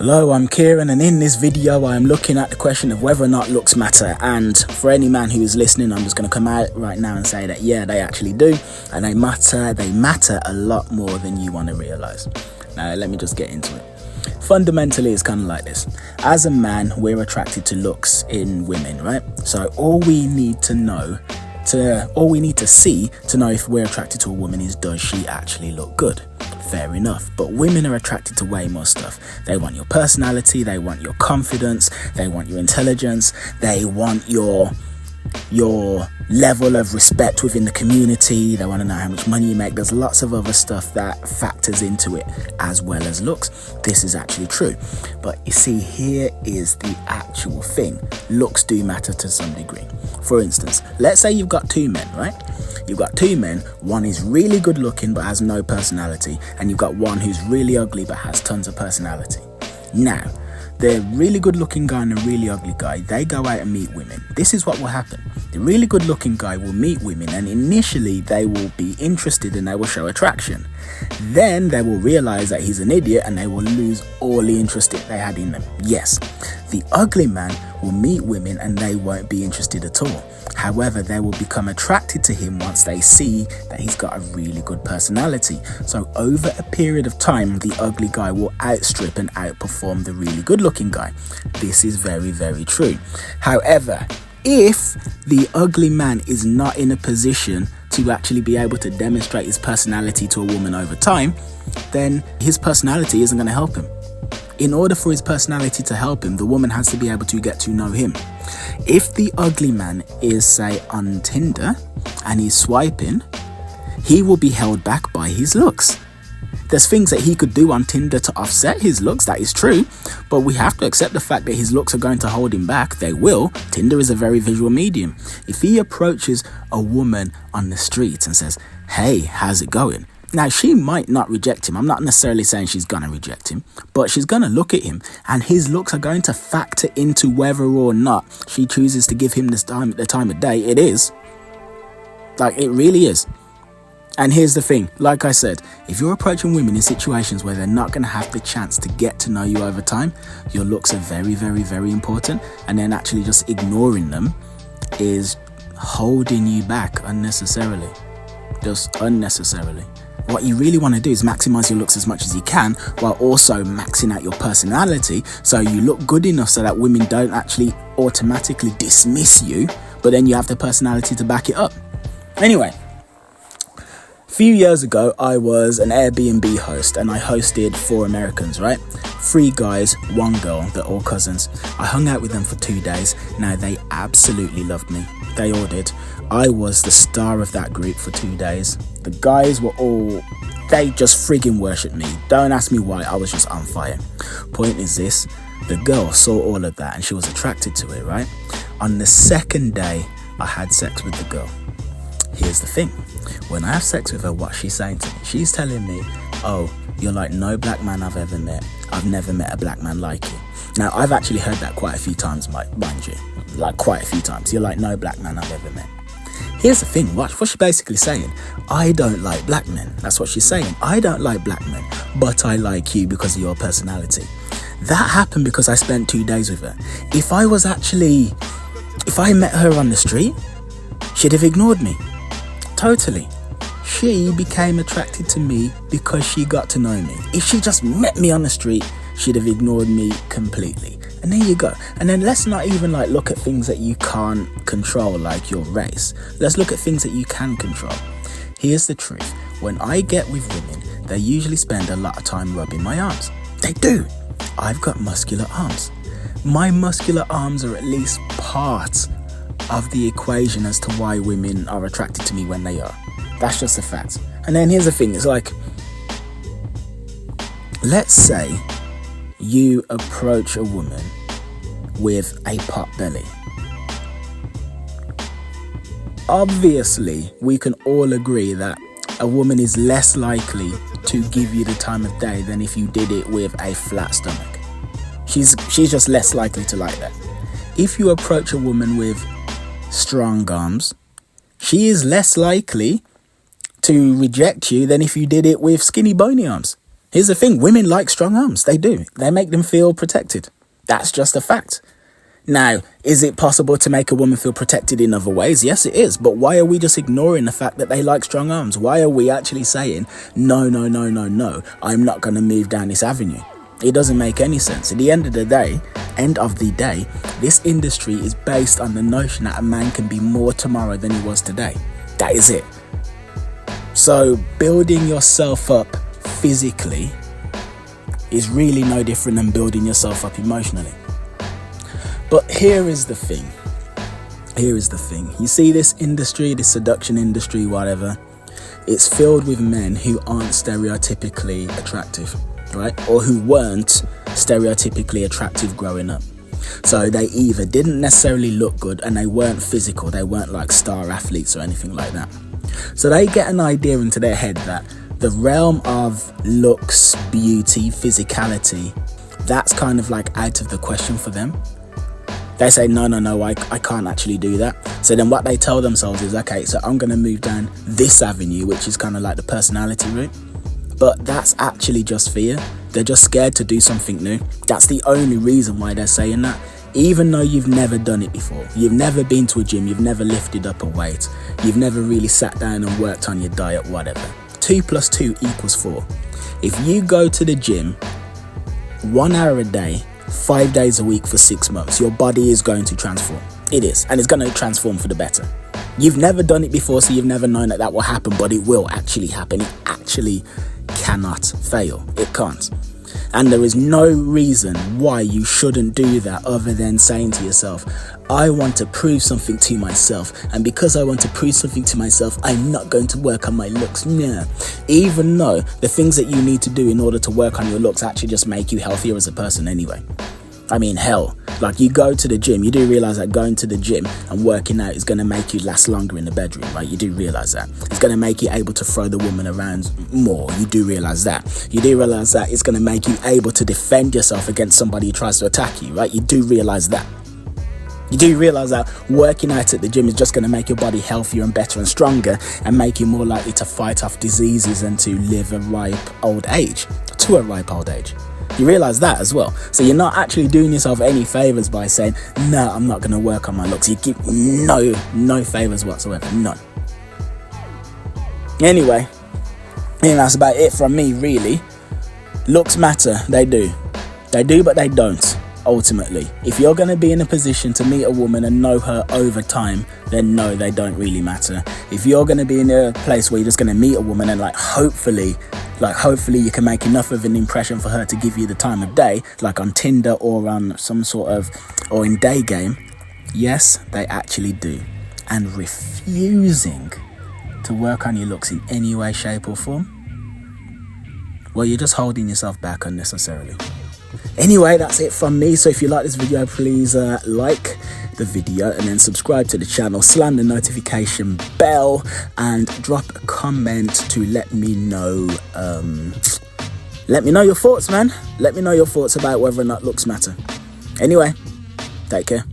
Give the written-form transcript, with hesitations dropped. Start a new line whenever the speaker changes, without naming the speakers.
Hello, I'm Kieran, and in this video I am looking at the question of whether or not looks matter. And for any man who is listening, I'm just going to come out right now and say that yeah, they actually do, and they matter a lot more than you want to realise. Now let me just get into it. Fundamentally, it's kind of like this. As a man, we're attracted to looks in women, right? So all we need to see to know if we're attracted to a woman is, does she actually look good? Fair enough, but women are attracted to way more stuff. They want your personality, they want your confidence, they want your intelligence, they want your level of respect within the community, they want to know how much money you make. There's lots of other stuff that factors into it as well as looks. This is actually true, but you see, here is the actual thing. Looks do matter to some degree. For instance, let's say you've got two men, right? You've got two men, one is really good looking but has no personality, and you've got one who's really ugly but has tons of personality. Now, the really good looking guy and the really ugly guy, they go out and meet women. This is what will happen. The really good looking guy will meet women, and initially they will be interested and they will show attraction. Then they will realize that he's an idiot and they will lose all the interest that they had in them. Yes, the ugly man will meet women and they won't be interested at all. However, they will become attracted to him once they see that he's got a really good personality. So over a period of time, the ugly guy will outstrip and outperform the really good looking guy. This is very, very true. However, if the ugly man is not in a position to actually be able to demonstrate his personality to a woman over time, then his personality isn't going to help him. In order for his personality to help him, the woman has to be able to get to know him. If the ugly man is, say, on Tinder and he's swiping, he will be held back by his looks. There's things that he could do on Tinder to offset his looks, that is true, but we have to accept the fact that his looks are going to hold him back. They will. Tinder is a very visual medium. If he approaches a woman on the street and says, "Hey, how's it going?" Now, she might not reject him. I'm not necessarily saying she's going to reject him, but she's going to look at him, and his looks are going to factor into whether or not she chooses to give him the time of day. It is. Like, it really is. And here's the thing. Like I said, if you're approaching women in situations where they're not going to have the chance to get to know you over time, your looks are very, very, very important. And then actually just ignoring them is holding you back unnecessarily. Just unnecessarily. What you really want to do is maximize your looks as much as you can, while also maxing out your personality, so you look good enough so that women don't actually automatically dismiss you, but then you have the personality to back it up. Anyway, a few years ago, I was an Airbnb host, and I hosted 4 Americans, right? 3 guys, 1 girl, they're all cousins. I hung out with them for 2 days. Now, they absolutely loved me. They all did. I was the star of that group for 2 days. The guys were they just friggin' worshipped me. Don't ask me why, I was just on fire. Point is this, the girl saw all of that and she was attracted to it, right? On the second day, I had sex with the girl. Here's the thing. When I have sex with her, what's she saying to me? She's telling me, "Oh, you're like no black man I've ever met. I've never met a black man like you." Now, I've actually heard that quite a few times, mind you. Like, quite a few times. You're like no black man I've ever met. Here's the thing. What's she basically saying? I don't like black men. That's what she's saying. I don't like black men, but I like you because of your personality. That happened because I spent 2 days with her. If I met her on the street, she'd have ignored me. Totally. She became attracted to me because she got to know me. If she just met me on the street, she'd have ignored me completely. And there you go. And then let's not even look at things that you can't control, like your race. Let's look at things that you can control. Here's the truth. When I get with women, they usually spend a lot of time rubbing my arms. They do. I've got muscular arms. My muscular arms are at least part of the equation as to why women are attracted to me when they are. That's just a fact. And then here's the thing. It's like, let's say you approach a woman with a pot belly. Obviously, we can all agree that a woman is less likely to give you the time of day than if you did it with a flat stomach. She's just less likely to like that. If you approach a woman with strong arms, she is less likely to reject you than if you did it with skinny bony arms. Here's the thing, women like strong arms. They do. They make them feel protected. That's just a fact. Now, is it possible to make a woman feel protected in other ways? Yes, it is. But why are we just ignoring the fact that they like strong arms? Why are we actually saying, no, I'm not going to move down this avenue? It doesn't make any sense. At the end of the day, this industry is based on the notion that a man can be more tomorrow than he was today. That is it. So building yourself up physically is really no different than building yourself up emotionally. But here is the thing. You see this industry, this seduction industry, whatever, it's filled with men who aren't stereotypically attractive, right? Or who weren't stereotypically attractive growing up. So they either didn't necessarily look good and they weren't physical. They weren't like star athletes or anything like that. So they get an idea into their head that the realm of looks, beauty, physicality, that's kind of like out of the question for them. They say, no, I can't actually do that. So then what they tell themselves is, okay, so I'm going to move down this avenue, which is kind of like the personality route. But that's actually just fear. They're just scared to do something new. That's the only reason why they're saying that. Even though you've never done it before. You've never been to a gym. You've never lifted up a weight. You've never really sat down and worked on your diet, whatever. 2 + 2 = 4. If you go to the gym 1 hour a day, 5 days a week for 6 months, your body is going to transform. It is. And it's going to transform for the better. You've never done it before, so you've never known that will happen, but it will actually happen. It actually cannot fail. It can't. And there is no reason why you shouldn't do that other than saying to yourself, I want to prove something to myself. And because I want to prove something to myself, I'm not going to work on my looks. No. Even though the things that you need to do in order to work on your looks actually just make you healthier as a person anyway. I mean, hell, like you go to the gym, you do realize that going to the gym and working out is going to make you last longer in the bedroom, right? You do realize that. It's going to make you able to throw the woman around more. You do realize that. You do realize that it's going to make you able to defend yourself against somebody who tries to attack you, right? You do realize that. You do realize that working out at the gym is just going to make your body healthier and better and stronger and make you more likely to fight off diseases and to live a ripe old age. You realize that as well. So you're not actually doing yourself any favors by saying, no, I'm not going to work on my looks. You give no favors whatsoever. None. Anyway, I think that's about it from me, really. Looks matter. They do, but they don't. Ultimately, if you're going to be in a position to meet a woman and know her over time, then no, they don't really matter. If you're going to be in a place where you're just going to meet a woman and hopefully you can make enough of an impression for her to give you the time of day, like on Tinder or on or in day game, yes, they actually do. And refusing to work on your looks in any way, shape or form, well, you're just holding yourself back unnecessarily. Anyway, that's it from me. So if you like this video, please like the video and then subscribe to the channel, slam the notification bell and drop a comment to let me know your thoughts, man. Let me know your thoughts about whether or not looks matter. Anyway, take care.